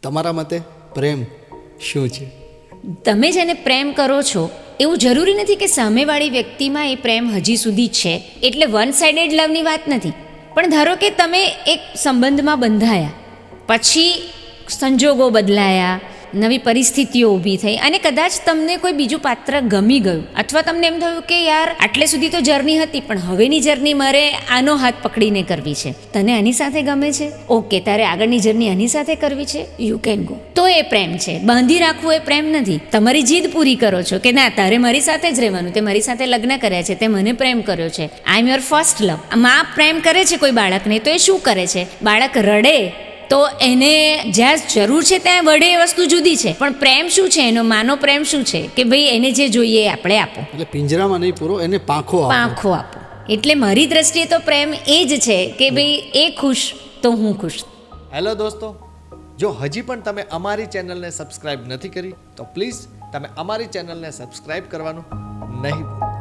તમારા મતે પ્રેમ શું છે? તમે જેને પ્રેમ કરો છો એવું જરૂરી નથી કે સામેવાળી વ્યક્તિમાં એ પ્રેમ હજી સુધી છે, એટલે વન સાઇડેડ લવની વાત નથી. પણ ધારો કે તમે એક સંબંધમાં બંધાયા, પછી સંજોગો બદલાયા, નવી પરિસ્થિતિઓ ઊભી થઈ અને કદાચ તમને કોઈ બીજું પાત્ર ગમી ગયું, અથવા તમને એમ થયું કે યાર આટલે સુધી તો જર્ની હતી પણ હવેની જર્ની મારે આનો હાથ પકડીને કરવી છે. તને આની સાથે ગમે છે, ઓકે, તારે આગળની જર્ની આની સાથે કરવી છે, યુ કેન ગો. તો એ પ્રેમ છે. બાંધી રાખવું એ પ્રેમ નથી. તમારી જીદ પૂરી કરો છો કે ના, તારે મારી સાથે જ રહેવાનું, તે મારી સાથે લગ્ન કર્યા છે, તે મને પ્રેમ કર્યો છે, આઈ એમ યોર ફર્સ્ટ લવ. મા પ્રેમ કરે છે કોઈ બાળકને તો એ શું કરે છે? બાળક રડે તો એને જ્યાં જરૂર છે ત્યાં વડે એ વસ્તુ જુદી છે, પણ પ્રેમ શું છે એનો? માનો પ્રેમ શું છે કે ભાઈ એને જે જોઈએ એ આપણે આપો, એટલે પિંજરામાં નહીં પૂરો, એને પાંખો આપો. પાંખો આપો. એટલે મારી દ્રષ્ટિએ તો પ્રેમ એ જ છે કે ભાઈ એ ખુશ તો હું ખુશ. હેલો દોસ્તો, જો હજી પણ તમે અમારી ચેનલને સબસ્ક્રાઇબ નથી કરી તો પ્લીઝ તમે અમારી ચેનલને સબસ્ક્રાઇબ કરવાનું નહીં ભૂલો.